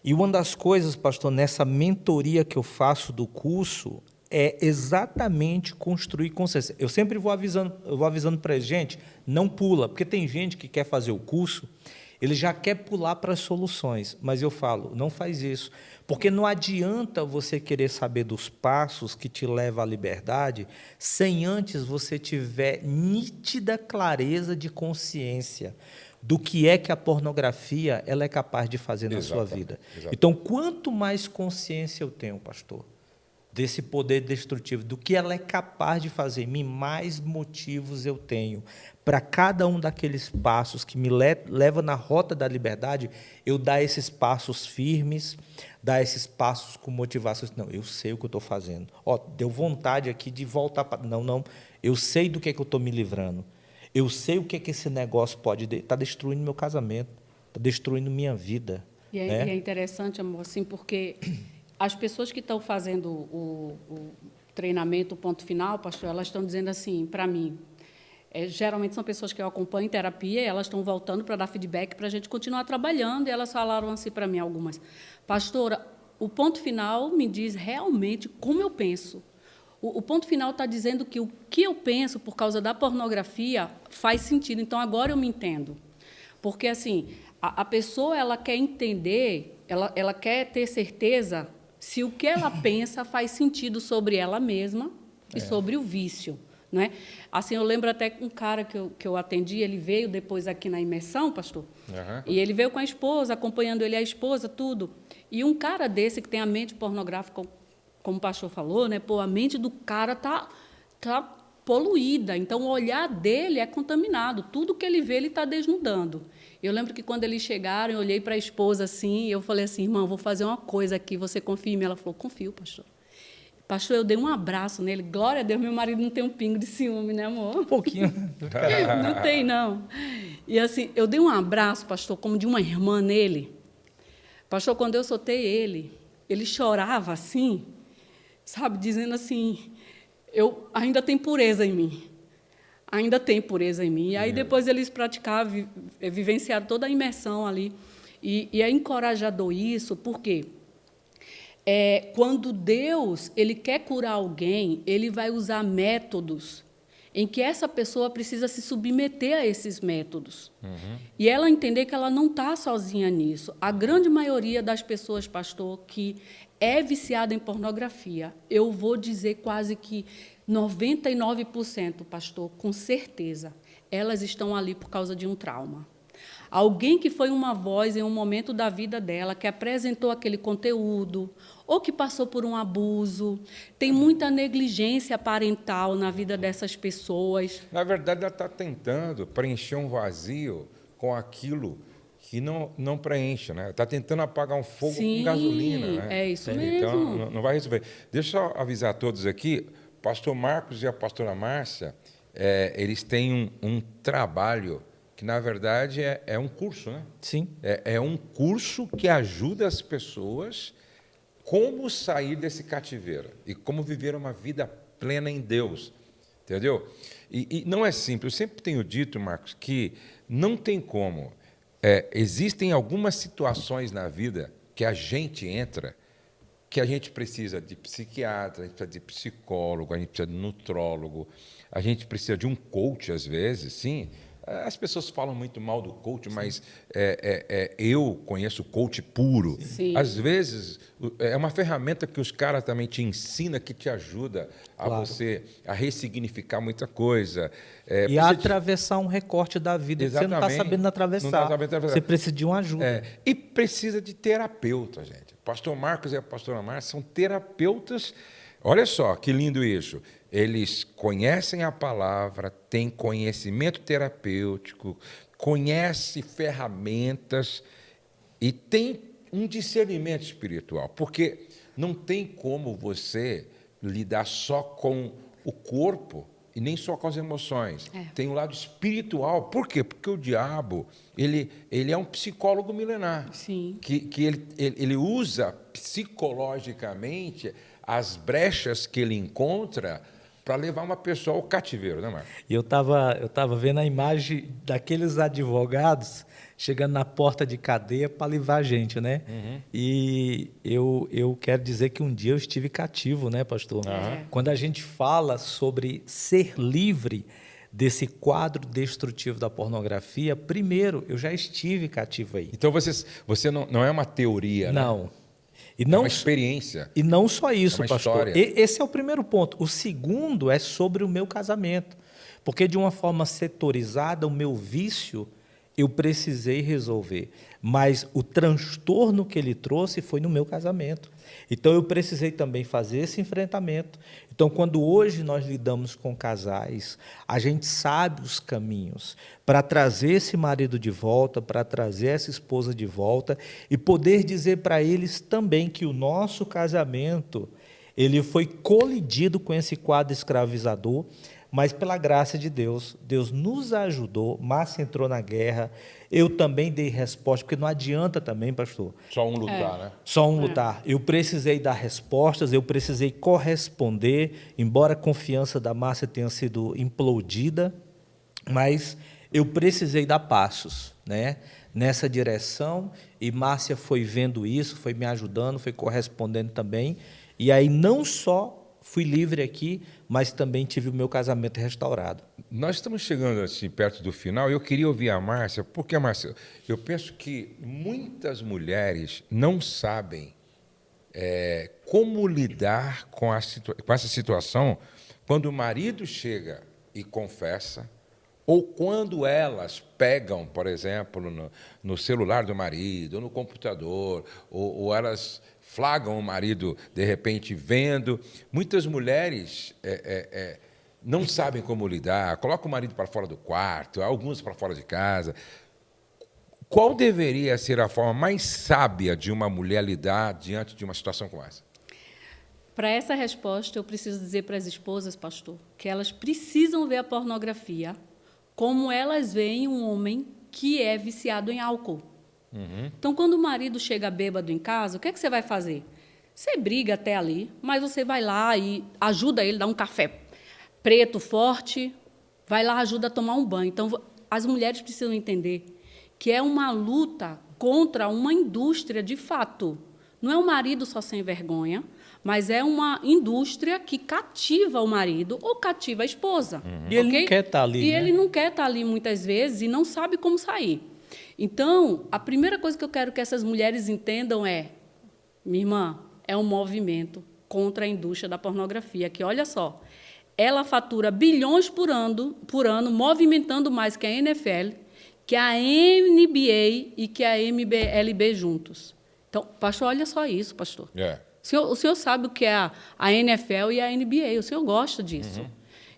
E uma das coisas, pastor, nessa mentoria que eu faço do curso é exatamente construir consciência. Eu sempre vou avisando para a gente, não pula, porque tem gente que quer fazer o curso, ele já quer pular para as soluções, mas eu falo, não faz isso, porque não adianta você querer saber dos passos que te levam à liberdade sem antes você tiver nítida clareza de consciência do que é que a pornografia ela é capaz de fazer na sua vida. Então, quanto mais consciência eu tenho, pastor, desse poder destrutivo, do que ela é capaz de fazer em mim, mais motivos eu tenho para cada um daqueles passos que me leva na rota da liberdade, eu dar esses passos firmes, dar esses passos com motivação. Não, eu sei o que eu estou fazendo. Deu vontade aqui de voltar para... Não, eu sei do que eu estou me livrando. Eu sei o que esse negócio pode... Está destruindo meu casamento, está destruindo minha vida.
E é interessante, amor, assim, porque as pessoas que estão fazendo o treinamento, o Ponto Final, pastor, elas estão dizendo assim, para mim, geralmente são pessoas que eu acompanho em terapia, elas estão voltando para dar feedback para a gente continuar trabalhando, e elas falaram assim para mim, algumas, pastora, o Ponto Final me diz realmente como eu penso. O Ponto Final está dizendo que o que eu penso por causa da pornografia faz sentido, então agora eu me entendo. Porque, assim, a pessoa ela quer entender, ela quer ter certeza se o que ela pensa faz sentido sobre ela mesma e sobre o vício. Não é? Assim, eu lembro até um cara que eu atendi, ele veio depois aqui na imersão, pastor, e ele veio com a esposa, acompanhando ele, a esposa, tudo. E um cara desse que tem a mente pornográfica, como o pastor falou, né? Pô, a mente do cara tá poluída, então o olhar dele é contaminado, tudo que ele vê, ele está desnudando. Eu lembro que quando eles chegaram, eu olhei para a esposa assim, e eu falei assim, irmão, vou fazer uma coisa aqui, você confia em mim? Ela falou, confio, pastor. Pastor, eu dei um abraço nele, glória a Deus, meu marido não tem um pingo de ciúme, né, amor?
Um pouquinho.
Não tem, não. E assim, eu dei um abraço, pastor, como de uma irmã nele. Pastor, quando eu soltei ele chorava assim, sabe, dizendo assim, ainda tem pureza em mim. Ainda tem pureza em mim. E aí, depois, eles praticaram, vivenciaram toda a imersão ali. E é encorajador isso, porque quando Deus ele quer curar alguém, ele vai usar métodos em que essa pessoa precisa se submeter a esses métodos. E ela entender que ela não está sozinha nisso. A grande maioria das pessoas, pastor, que é viciada em pornografia, eu vou dizer quase que 99%, pastor, com certeza, elas estão ali por causa de um trauma. Alguém que foi uma voz em um momento da vida dela, que apresentou aquele conteúdo, ou que passou por um abuso. Tem muita negligência parental na vida dessas pessoas.
Na verdade, ela está tentando preencher um vazio com aquilo que não preenche, né? Está tentando apagar um fogo com gasolina, né?
É isso mesmo.
Então, não vai resolver. Deixa eu só avisar a todos aqui, o pastor Marcos e a pastora Márcia, eles têm um trabalho que, na verdade, é um curso, né?
Sim.
É um curso que ajuda as pessoas como sair desse cativeiro e como viver uma vida plena em Deus, entendeu? E não é simples. Eu sempre tenho dito, Marcos, que não tem como. Existem algumas situações na vida que a gente entra que a gente precisa de psiquiatra, a gente precisa de psicólogo, a gente precisa de nutrólogo, a gente precisa de um coach, às vezes, sim. As pessoas falam muito mal do coach, sim, mas eu conheço coach puro.
Sim.
Às vezes, é uma ferramenta que os caras também te ensinam, que te ajuda a
claro,
você a ressignificar muita coisa.
E a atravessar um recorte da vida que você não está sabendo atravessar.
Não tá sabendo atravessar.
Você precisa de uma ajuda.
E precisa de terapeuta, gente. O pastor Marcos e a pastora Márcia são terapeutas. Olha só que lindo isso. Eles conhecem a palavra, têm conhecimento terapêutico, conhecem ferramentas e têm um discernimento espiritual. Porque não tem como você lidar só com o corpo e nem só com as emoções. Tem um lado espiritual. Por quê? Porque o diabo ele é um psicólogo milenar.
Sim.
Que ele usa psicologicamente as brechas que ele encontra para levar uma pessoa ao cativeiro, né, Marcos?
E eu tava vendo a imagem daqueles advogados chegando na porta de cadeia para livrar a gente, né? Uhum. E eu quero dizer que um dia eu estive cativo, né, pastor? Uhum. Quando a gente fala sobre ser livre desse quadro destrutivo da pornografia, primeiro, eu já estive cativo aí.
Então você não é uma teoria,
não,
né?
E não,
é uma experiência.
E não só isso,
é uma
pastor.
História.
Esse é o primeiro ponto. O segundo é sobre o meu casamento. Porque, de uma forma setorizada, o meu vício eu precisei resolver. Mas o transtorno que ele trouxe foi no meu casamento. Então, eu precisei também fazer esse enfrentamento. Então, quando hoje nós lidamos com casais, a gente sabe os caminhos para trazer esse marido de volta, para trazer essa esposa de volta e poder dizer para eles também que o nosso casamento ele foi colidido com esse quadro escravizador, mas pela graça de Deus, Deus nos ajudou, Márcia entrou na guerra, eu também dei resposta, porque não adianta também, pastor.
Só um lutar, né?
Só um lutar. Eu precisei dar respostas, eu precisei corresponder, embora a confiança da Márcia tenha sido implodida, mas eu precisei dar passos, né, nessa direção, e Márcia foi vendo isso, foi me ajudando, foi correspondendo também, e aí não só fui livre aqui, mas também tive o meu casamento restaurado.
Nós estamos chegando assim perto do final. Eu queria ouvir a Márcia, porque, Márcia, eu penso que muitas mulheres não sabem como lidar com essa situação quando o marido chega e confessa, ou quando elas pegam, por exemplo, no celular do marido, ou no computador, ou elas flagram o marido, de repente, vendo. Muitas mulheres não sabem como lidar, colocam o marido para fora do quarto, alguns para fora de casa. Qual deveria ser a forma mais sábia de uma mulher lidar diante de uma situação como essa?
Para essa resposta, eu preciso dizer para as esposas, pastor, que elas precisam ver a pornografia como elas veem um homem que é viciado em álcool. Uhum. Então, quando o marido chega bêbado em casa, o que é que você vai fazer? Você briga até ali, mas você vai lá e ajuda ele, dá um café preto forte, vai lá, ajuda a tomar um banho. Então, as mulheres precisam entender que é uma luta contra uma indústria de fato. Não é o marido só sem vergonha, mas é uma indústria que cativa o marido ou cativa a esposa.
E ele não quer estar ali.
E ele não quer estar ali muitas vezes e não sabe como sair. Então, a primeira coisa que eu quero que essas mulheres entendam é, minha irmã, é um movimento contra a indústria da pornografia, que, olha só, ela fatura bilhões por ano, movimentando mais que a NFL, que a NBA e que a MLB juntos. Então, pastor, olha só isso, pastor. O senhor sabe o que é a NFL e a NBA, o senhor gosta disso.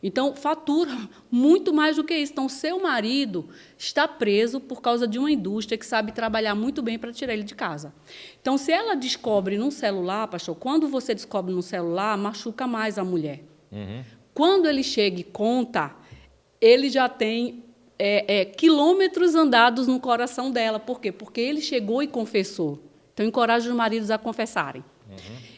Então, fatura muito mais do que isso. Então, seu marido está preso por causa de uma indústria que sabe trabalhar muito bem para tirar ele de casa. Então, se ela descobre num celular, pastor, quando você descobre num celular, machuca mais a mulher. Quando ele chega e conta, ele já tem quilômetros andados no coração dela. Por quê? Porque ele chegou e confessou. Então, encoraja os maridos a confessarem.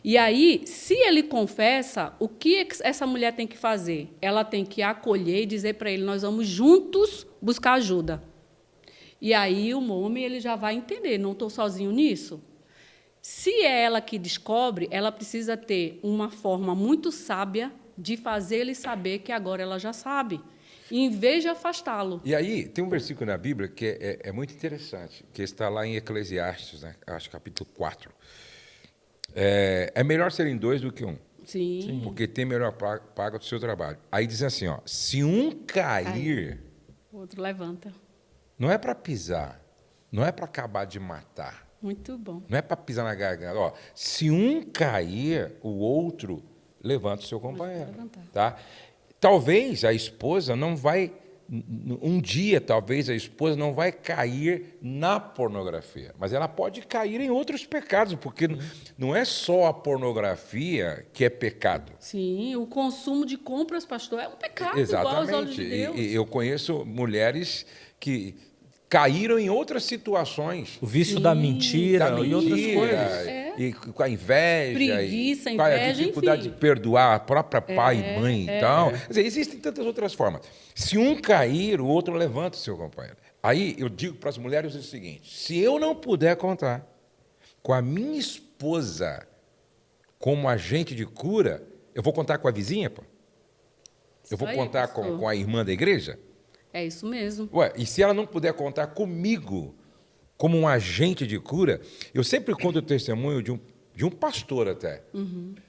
E aí, se ele confessa, o que essa mulher tem que fazer? Ela tem que acolher e dizer para ele, nós vamos juntos buscar ajuda. E aí o homem ele já vai entender, não estou sozinho nisso. Se é ela que descobre, ela precisa ter uma forma muito sábia de fazer ele saber que agora ela já sabe, em vez de afastá-lo.
E aí, tem um versículo na Bíblia que é muito interessante, que está lá em Eclesiastes, né? Acho capítulo 4. É melhor serem dois do que um.
Sim.
Porque tem melhor paga do seu trabalho. Aí diz assim, ó, se um cair...
O outro levanta.
Não é para pisar, não é para acabar de matar.
Muito bom.
Não é para pisar na garganta. Ó, se um cair, o outro levanta o seu companheiro. Tá? Talvez a esposa não vai... Um dia, talvez, a esposa não vai cair na pornografia, mas ela pode cair em outros pecados, porque não é só a pornografia que é pecado.
Sim, o consumo de compras, pastor, é um pecado.
Exatamente.
Igual aos olhos de Deus.
E eu conheço mulheres que caíram em outras situações.
O vício da mentira e outras coisas.
E com a inveja.
Preguiça,
com a
inveja,
dificuldade
enfim.
de perdoar a própria pai e mãe e tal. Quer dizer, existem tantas outras formas. Se um cair, o outro levanta o seu companheiro. Aí eu digo para as mulheres o seguinte, se eu não puder contar com a minha esposa como agente de cura, eu vou contar com a vizinha, pô? Eu vou contar com a irmã da igreja?
É isso mesmo.
Ué, e se ela não puder contar comigo como um agente de cura, eu sempre conto o testemunho de um pastor até,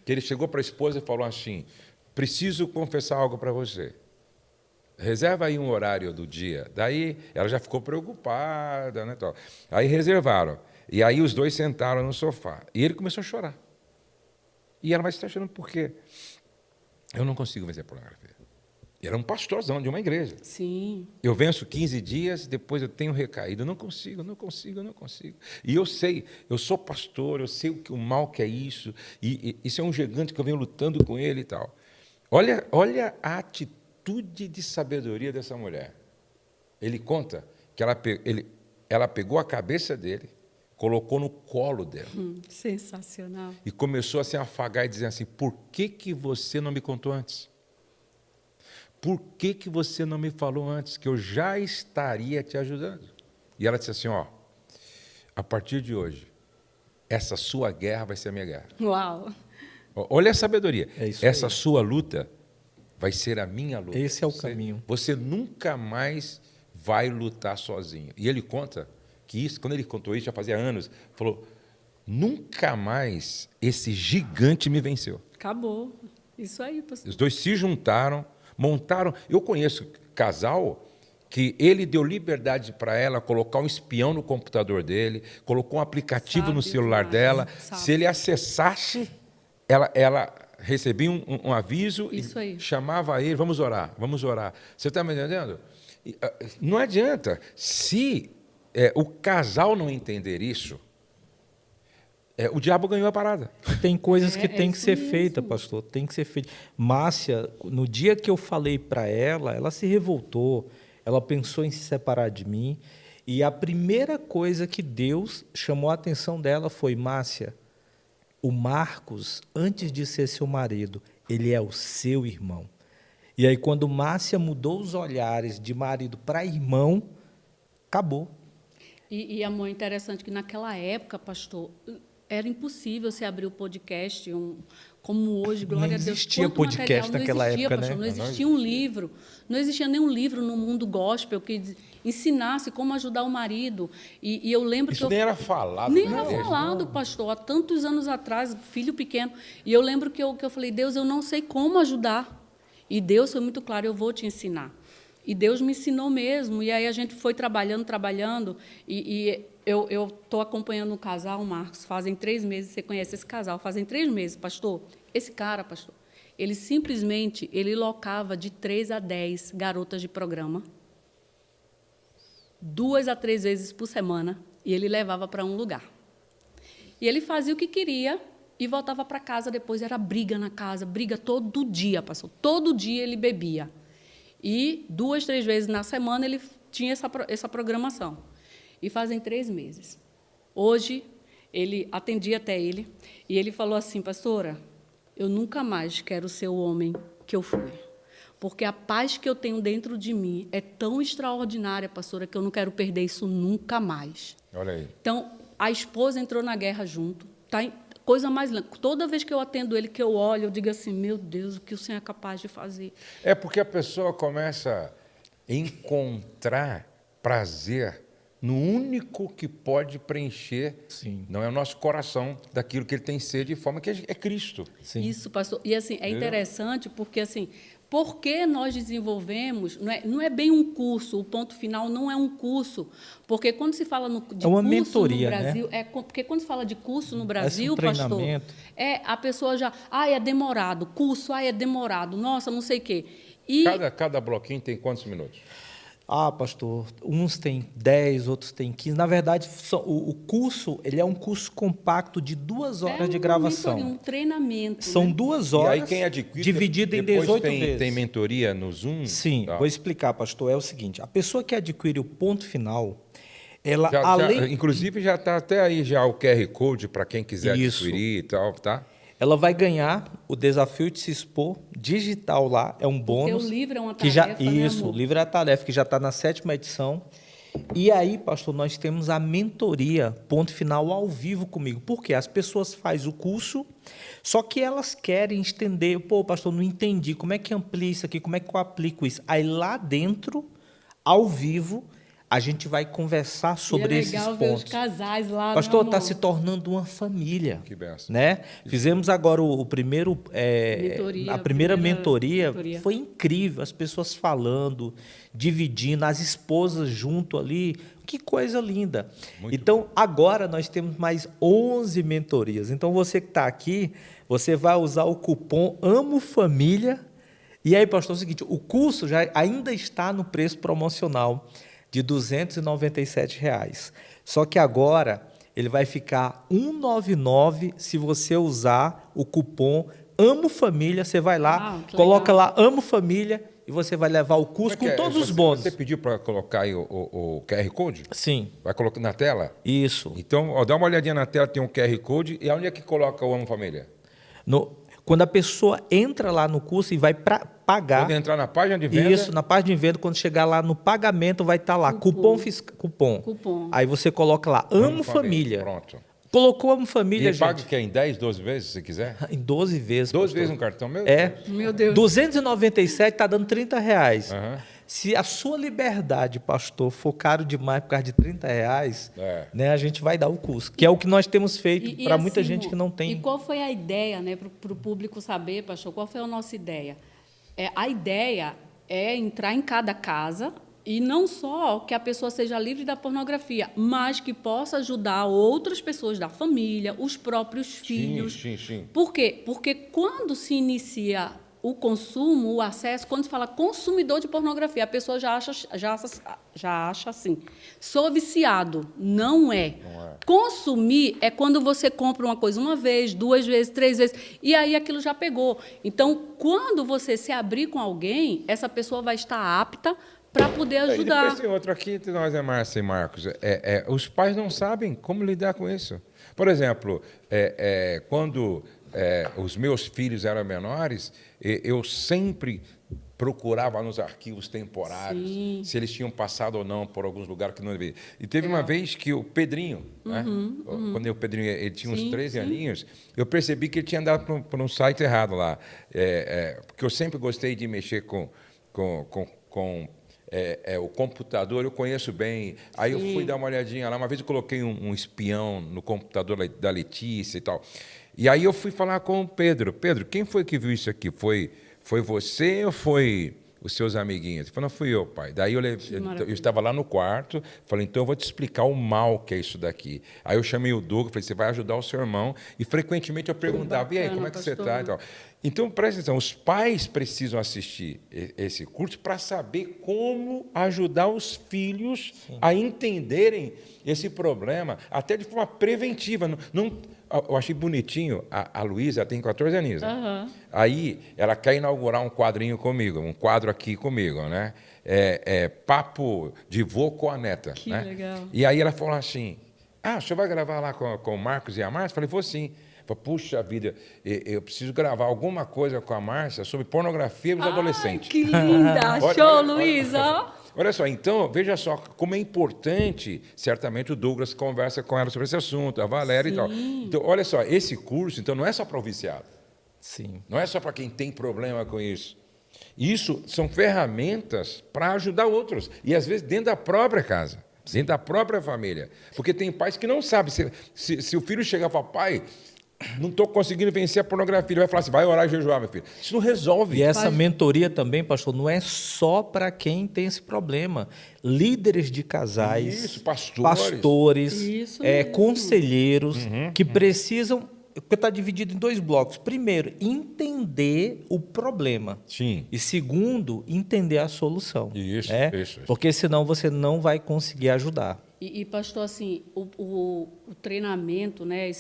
que ele chegou para a esposa e falou assim, preciso confessar algo para você. Reserva aí um horário do dia. Daí ela já ficou preocupada, né, tal. Aí reservaram. E aí os dois sentaram no sofá. E ele começou a chorar. E ela, mas você está chorando por quê? Eu não consigo vencer a pornografia. Era um pastorzão de uma igreja.
Sim.
Eu venço 15 dias, depois eu tenho recaído. Eu não consigo. E eu sei, eu sou pastor, eu sei o mal que é isso. E isso é um gigante que eu venho lutando com ele e tal. Olha a atitude de sabedoria dessa mulher. Ele conta que ela pegou a cabeça dele, colocou no colo dela.
Sensacional.
E começou a se afagar e dizer assim, por que você não me contou antes? Por que você não me falou antes, que eu já estaria te ajudando? E ela disse assim, ó, a partir de hoje, essa sua guerra vai ser a minha guerra.
Uau!
Olha a sabedoria. Essa
aí.
sua luta vai ser a minha luta.
Esse é o caminho.
Você nunca mais vai lutar sozinho. E ele conta que isso, quando ele contou isso, já fazia anos, falou, nunca mais esse gigante me venceu.
Acabou. Isso aí, pastor.
Os dois se juntaram, montaram... Eu conheço casal que ele deu liberdade para ela colocar um espião no computador dele, colocou um aplicativo no celular dela. Se ele acessasse, ela recebia um aviso e chamava ele, vamos orar. Você está me entendendo? Não adianta. Se o casal não entender isso, o diabo ganhou a parada.
Tem coisas que tem que ser feitas, pastor. Tem que ser feita. Márcia, no dia que eu falei para ela se revoltou. Ela pensou em se separar de mim. E a primeira coisa que Deus chamou a atenção dela foi, Márcia, o Marcos, antes de ser seu marido, ele é o seu irmão. E aí, quando Márcia mudou os olhares de marido para irmão, acabou.
E amor, interessante que naquela época, pastor, era impossível você abrir o podcast, como hoje, glória a Deus.
Não existia podcast naquela época,
pastor,
né?
Não existia um livro, não existia nenhum livro no mundo gospel que ensinasse como ajudar o marido. E eu lembro
Isso
que
nem era falado.
nem era falado, pastor, há tantos anos atrás, filho pequeno. E eu lembro que eu falei, Deus, eu não sei como ajudar. E Deus foi muito claro, eu vou te ensinar. E Deus me ensinou mesmo. E aí a gente foi trabalhando. E eu estou acompanhando um casal, Marcos, fazem 3 meses, você conhece esse casal, fazem 3 meses, pastor. Esse cara, pastor, ele simplesmente, ele locava de 3 a 10 garotas de programa, 2 a 3 vezes por semana, e ele levava para um lugar. E ele fazia o que queria e voltava para casa depois. Era briga na casa, briga todo dia, pastor. Todo dia ele bebia. E 2, 3 vezes na semana ele tinha essa programação. E fazem 3 meses. Hoje, atendi até ele, e ele falou assim, pastora, eu nunca mais quero ser o homem que eu fui. Porque a paz que eu tenho dentro de mim é tão extraordinária, pastora, que eu não quero perder isso nunca mais.
Olha aí.
Então, a esposa entrou na guerra junto. Coisa mais linda. Toda vez que eu atendo ele, que eu olho, eu digo assim, meu Deus, o que o Senhor é capaz de fazer?
É porque a pessoa começa a encontrar prazer no único que pode preencher,
Sim.
não é o nosso coração, daquilo que ele tem sede, de forma que é Cristo.
Sim.
Isso, pastor. E assim, é interessante porque assim, porque nós desenvolvemos, não é bem um curso, o ponto final não é um curso, porque quando se fala de
é uma
curso
mentoria,
no Brasil,
né?
porque quando se fala de curso no Brasil,
um
pastor,
treinamento.
a pessoa já, é demorado, curso, é demorado, nossa, não sei o quê. E
Cada bloquinho tem quantos minutos?
Pastor, uns têm 10, outros têm 15. Na verdade, o curso ele é um curso compacto de 2 horas de gravação.
Um treinamento.
São
né?
2 horas,
E aí quem adquire,
dividido em
depois
18
tem,
vezes.
tem mentoria no Zoom?
Sim,
Tá.
vou explicar, pastor. É o seguinte, a pessoa que adquire o ponto final, ela
Inclusive já está até aí já o QR Code para quem quiser
Isso.
adquirir e tal, tá?
Ela vai ganhar o desafio de se expor digital lá, é um bônus.
Porque o livro é uma
que
tarefa,
já,
né,
Isso,
amor?
o livro é a tarefa, que já está na 7ª edição. E aí, pastor, nós temos a mentoria, ponto final, ao vivo comigo. Por quê? As pessoas fazem o curso, só que elas querem estender. Pô, pastor, não entendi. Como é que amplia isso aqui? Como é que eu aplico isso? Aí lá dentro, ao vivo, a gente vai conversar sobre esses pontos.
Ver os casais lá,
pastor, está se tornando uma família.
Que benção.
Né? Fizemos agora o primeiro... a primeira mentoria foi incrível. As pessoas falando, dividindo, as esposas junto ali. Que coisa linda.
Muito
então,
bom.
agora nós temos mais 11 mentorias. Então, você que está aqui, você vai usar o cupom AMOFamília. E aí, pastor, é o seguinte, o curso ainda está no preço promocional de R$ 297. Só que agora ele vai ficar R$ 199 se você usar o cupom AMOFamília. Você vai lá, coloca lá AMOFamília e você vai levar o curso com todos os bônus.
Você pediu para colocar aí o QR Code?
Sim.
Vai colocar na tela?
Isso.
Então, dá uma olhadinha na tela, tem um QR Code. E onde é que coloca o AMOFamília?
Quando a pessoa entra lá no curso e vai pagar...
Quando entrar na página de venda...
Isso, na página de venda, quando chegar lá no pagamento, vai estar lá, cupom. Aí você coloca lá, AMOFamília.
Pronto.
Colocou AMOFamília,
gente. E paga que é em 10, 12 vezes, se quiser?
Em 12 vezes.
12 vezes um cartão, meu
Deus.
Meu Deus.
297 está dando R$30.
Uhum.
Se a sua liberdade, pastor, for caro demais por causa de R$30, né, a gente vai dar o curso, que é o que nós temos feito para muita gente que não tem.
E qual foi a ideia, né, para o público saber, pastor, qual foi a nossa ideia? A ideia é entrar em cada casa e não só que a pessoa seja livre da pornografia, mas que possa ajudar outras pessoas da família, os próprios filhos.
Sim.
Por quê? Porque quando se inicia o consumo, o acesso, quando se fala consumidor de pornografia, a pessoa já acha assim, sou viciado. Não é. Consumir é quando você compra uma coisa 1 vez, 2 vezes, 3 vezes, e aí aquilo já pegou. Então, quando você se abrir com alguém, essa pessoa vai estar apta para poder ajudar.
E depois tem outro aqui, entre nós, Márcia e Marcos. Os pais não sabem como lidar com isso. Por exemplo, quando os meus filhos eram menores, eu sempre procurava nos arquivos temporários,
Sim.
se eles tinham passado ou não por alguns lugares que não devia. E teve uma vez que o Pedrinho, né? Quando o Pedrinho ele tinha uns 13 aninhos, eu percebi que ele tinha andado por um site errado lá. Porque eu sempre gostei de mexer com o computador, eu conheço bem. Aí eu fui dar uma olhadinha lá. Uma vez eu coloquei um espião no computador da Letícia e tal. E aí eu fui falar com o Pedro. Pedro, quem foi que viu isso aqui? Foi você ou foi os seus amiguinhos? Ele falou, não, fui eu, pai. Daí eu estava lá no quarto, falei, então eu vou te explicar o mal que é isso daqui. Aí eu chamei o Douglas, falei, você vai ajudar o seu irmão. E frequentemente eu perguntava, e aí, como é que você está? E tal. Então, presta atenção, os pais precisam assistir esse curso para saber como ajudar os filhos a entenderem esse problema, até de forma preventiva. Eu achei bonitinho, a Luísa tem 14 aninhos. Né? Aí ela quer inaugurar um quadrinho comigo, um quadro aqui comigo, né? Papo de vô com a neta.
Que
né?
legal.
E aí ela falou assim, o senhor vai gravar lá com o Marcos e a Márcia? Eu falei, vou sim. Falei, puxa vida, eu preciso gravar alguma coisa com a Márcia sobre pornografia dos adolescentes.
Que linda! Show, Luísa!
Olha só, então, veja só como é importante, certamente o Douglas conversa com ela sobre esse assunto, a Valéria e tal. Então, olha só, esse curso, então, não é só para o viciado.
Sim.
Não é só para quem tem problema com isso. Isso são ferramentas para ajudar outros. E, às vezes, dentro da própria casa, dentro da própria família. Porque tem pais que não sabem. Se o filho chegar e falar, pai, não estou conseguindo vencer a pornografia, ele vai falar assim, vai orar e jejuar, meu filho. Isso não resolve.
E essa mentoria também, pastor, não é só para quem tem esse problema. Líderes de casais, pastores conselheiros que precisam, porque está dividido em 2 blocos. Primeiro, entender o problema.
Sim.
E segundo, entender a solução.
Isso.
Porque senão você não vai conseguir ajudar.
E pastor, assim, o treinamento, né,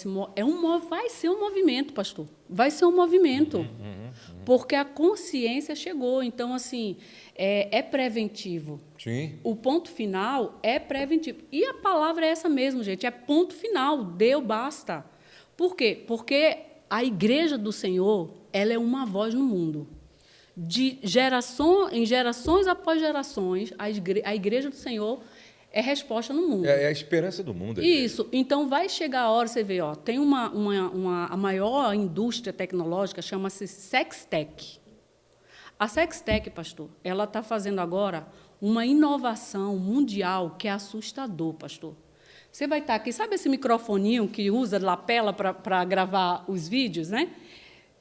vai ser um movimento, pastor. Vai ser um movimento. Porque a consciência chegou. Então, assim, é preventivo.
Sim.
O ponto final é preventivo. E a palavra é essa mesmo, gente. É ponto final. Deu, basta. Por quê? Porque a igreja do Senhor, ela é uma voz no mundo. Em gerações após gerações, a igreja do Senhor é resposta no mundo.
É a esperança do mundo.
Isso. Então, vai chegar a hora, você vê, tem a maior indústria tecnológica, chama-se Sextech. A Sextech, pastor, ela está fazendo agora uma inovação mundial que é assustador, pastor. Você vai estar aqui, sabe esse microfoninho que usa lapela para gravar os vídeos, né?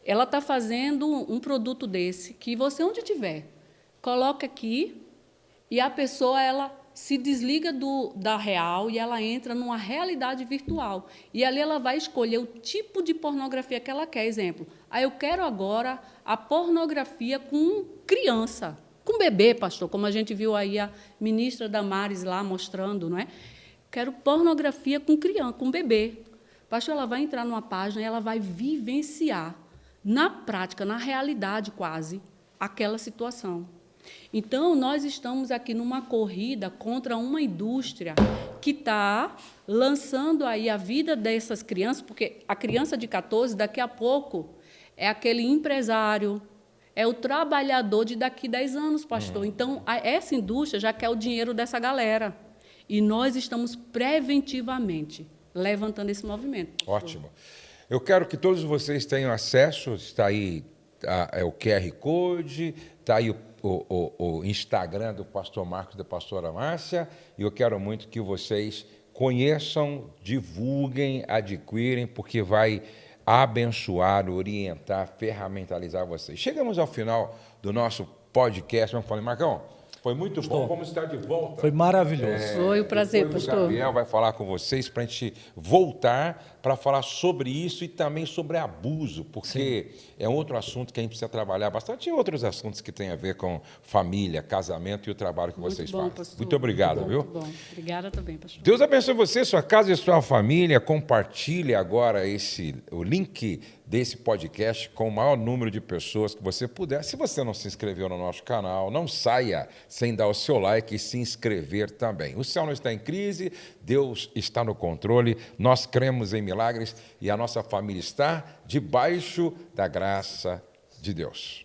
Ela está fazendo um produto desse, que você, onde tiver, coloca aqui e a pessoa, ela se desliga da real e ela entra numa realidade virtual. E ali ela vai escolher o tipo de pornografia que ela quer. Exemplo, eu quero agora a pornografia com criança, com bebê, pastor, como a gente viu aí a ministra Damares lá mostrando, não é? Quero pornografia com criança, com bebê. Pastor, ela vai entrar numa página e ela vai vivenciar, na prática, na realidade quase, aquela situação. Então, nós estamos aqui numa corrida contra uma indústria que está lançando aí a vida dessas crianças, porque a criança de 14, daqui a pouco, é aquele empresário, é o trabalhador de daqui 10 anos, pastor. Então, essa indústria já quer o dinheiro dessa galera. E nós estamos preventivamente levantando esse movimento.
Ótimo. Eu quero que todos vocês tenham acesso, está aí o QR Code, está aí o Instagram do pastor Marcos e da pastora Márcia, e eu quero muito que vocês conheçam, divulguem, adquirem, porque vai abençoar, orientar, ferramentalizar vocês. Chegamos ao final do nosso podcast, vamos falar, Marcão, foi muito bom, vamos estar de volta.
Foi maravilhoso.
Foi um prazer, pastor.
O Gabriel vai falar com vocês para a gente voltar para falar sobre isso e também sobre abuso, porque é outro assunto que a gente precisa trabalhar bastante e outros assuntos que têm a ver com família, casamento e o trabalho que vocês fazem. Pastor. Muito obrigado,
muito
viu?
Muito bom. Obrigada também, pastor.
Deus abençoe você, sua casa e sua família. Compartilhe agora o link desse podcast com o maior número de pessoas que você puder. Se você não se inscreveu no nosso canal, não saia sem dar o seu like e se inscrever também. O céu não está em crise, Deus está no controle, nós cremos em milagres e a nossa família está debaixo da graça de Deus.